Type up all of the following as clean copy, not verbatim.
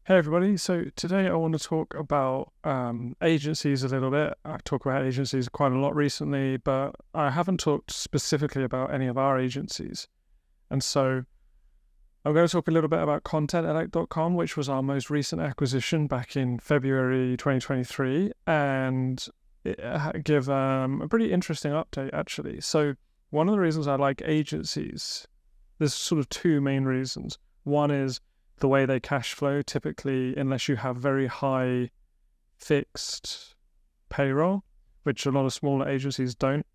Hey everybody, so today I want to talk about agencies a little bit. I've talked about agencies quite a lot recently, but I haven't talked specifically about any of our agencies. And so I'm going to talk a little bit about ContentElect.com, which was our most recent acquisition back in February 2023, and give a pretty interesting update actually. So one of the reasons I like agencies, there's sort of two main reasons. One is the way they cash flow. Typically, unless you have very high fixed payroll, which a lot of smaller agencies don't,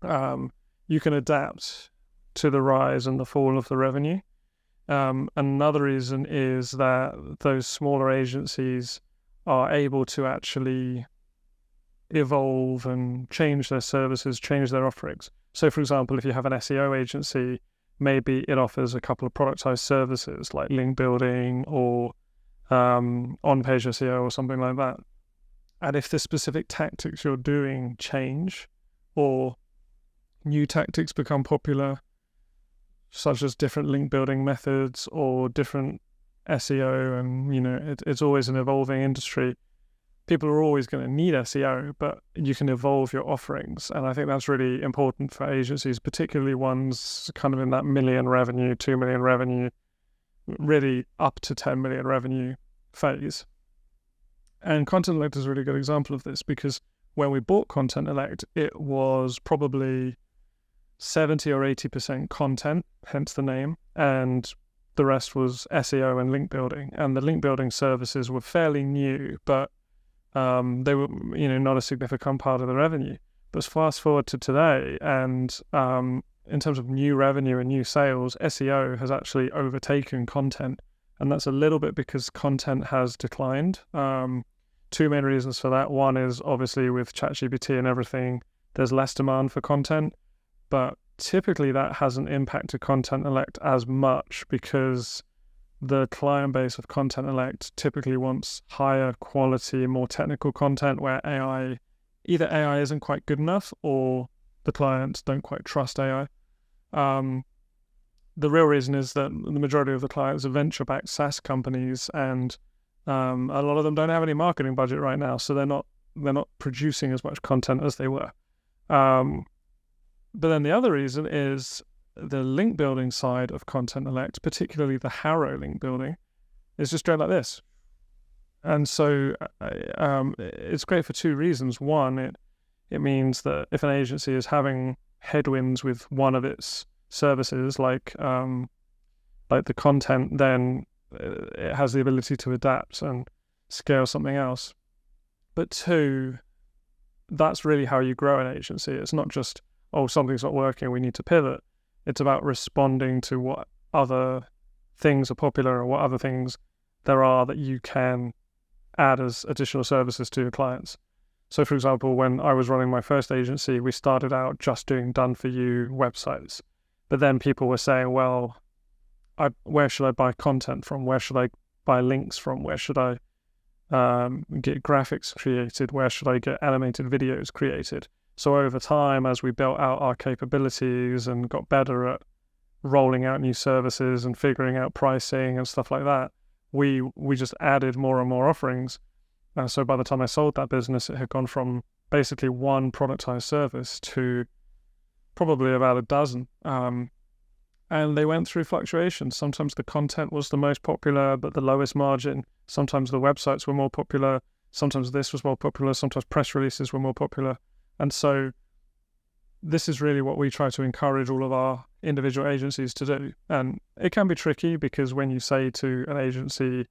you can adapt to the rise and the fall of the revenue. Another reason is that those smaller agencies are able to actually evolve and change their services, change their offerings. So, for example, if you have an SEO agency, maybe it offers a couple of productized services like link building or on-page SEO or something like that. And if the specific tactics you're doing change or new tactics become popular, such as different link building methods or different SEO, and it's always an evolving industry. People are always going to need SEO, but you can evolve your offerings. And I think that's really important for agencies, particularly ones kind of in that million revenue, 2 million revenue, really up to 10 million revenue phase. And Content Elect is a really good example of this, because when we bought Content Elect, it was probably 70 or 80% content, hence the name, and the rest was SEO and link building. And the link building services were fairly new, but they were, not a significant part of the revenue. But fast forward to today, and in terms of new revenue and new sales, SEO has actually overtaken content, and that's a little bit because content has declined. Two main reasons for that. One is obviously with ChatGPT and everything, there's less demand for content, but typically that hasn't impacted Content Elect as much because the client base of Content Elect typically wants higher quality, more technical content where either AI isn't quite good enough or the clients don't quite trust AI. The real reason is that the majority of the clients are venture-backed SaaS companies, and a lot of them don't have any marketing budget right now, so they're not producing as much content as they were. But then the other reason is the link building side of Content Elect, particularly the Harrow link building, is just straight like this. And so it's great for two reasons. One, it means that if an agency is having headwinds with one of its services, like the content, then it has the ability to adapt and scale something else. But two, that's really how you grow an agency. It's not just, oh, something's not working, we need to pivot. It's about responding to what other things are popular or what other things there are that you can add as additional services to your clients. So, for example, when I was running my first agency, we started out just doing done-for-you websites. But then people were saying, well, where should I buy content from? Where should I buy links from? Where should I get graphics created? Where should I get animated videos created? So over time, as we built out our capabilities and got better at rolling out new services and figuring out pricing and stuff like that, we just added more and more offerings. So by the time I sold that business, it had gone from basically one productized service to probably about a dozen. And they went through fluctuations. Sometimes the content was the most popular, but the lowest margin. Sometimes the websites were more popular. Sometimes this was more popular. Sometimes press releases were more popular. And so this is really what we try to encourage all of our individual agencies to do. And it can be tricky because when you say to an agency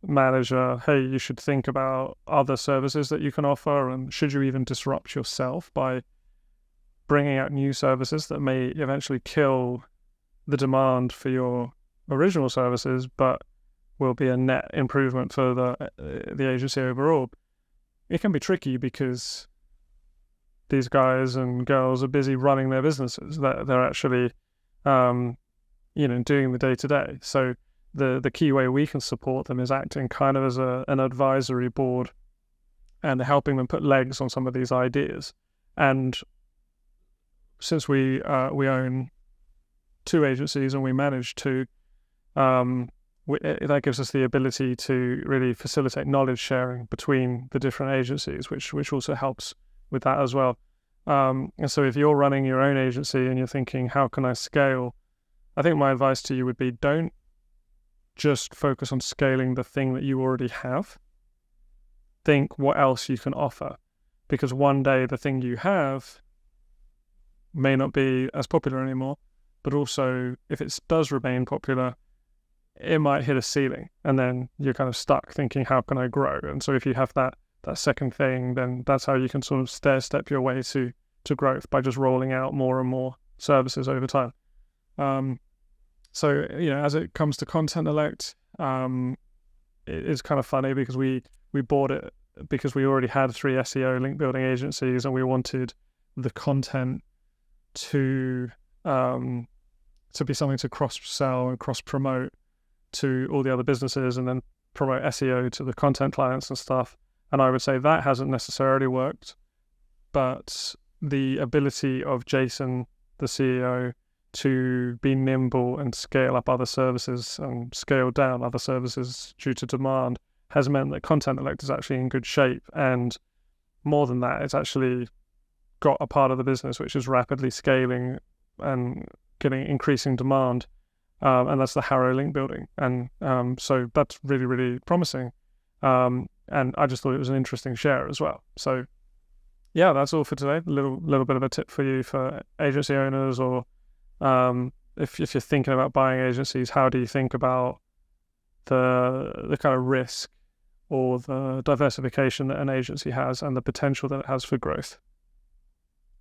manager, hey, you should think about other services that you can offer, and should you even disrupt yourself by bringing out new services that may eventually kill the demand for your original services, but will be a net improvement for the agency overall. It can be tricky because these guys and girls are busy running their businesses. They're actually, doing the day-to-day. So the key way we can support them is acting kind of as an advisory board and helping them put legs on some of these ideas. And since we own two agencies and we manage two, that gives us the ability to really facilitate knowledge sharing between the different agencies, which also helps with that as well. And so if you're running your own agency and you're thinking, how can I scale? I think my advice to you would be, don't just focus on scaling the thing that you already have. Think what else you can offer, because one day the thing you have may not be as popular anymore, but also if it does remain popular, it might hit a ceiling, and then you're kind of stuck thinking, how can I grow? And so if you have that second thing, then that's how you can sort of stair step your way to growth, by just rolling out more and more services over time. So, as it comes to Content Elect, it's kind of funny because we bought it because we already had 3 SEO link building agencies, and we wanted the content to be something to cross sell and cross promote to all the other businesses, and then promote SEO to the content clients and stuff. And I would say that hasn't necessarily worked, but the ability of Jason, the CEO, to be nimble and scale up other services and scale down other services due to demand has meant that Content Elect is actually in good shape. And more than that, it's actually got a part of the business which is rapidly scaling and getting increasing demand. And that's the Harrow link building. And so that's really, really promising. And I just thought it was an interesting share as well. So yeah, that's all for today. A little bit of a tip for you for agency owners, or if you're thinking about buying agencies, how do you think about the kind of risk or the diversification that an agency has and the potential that it has for growth?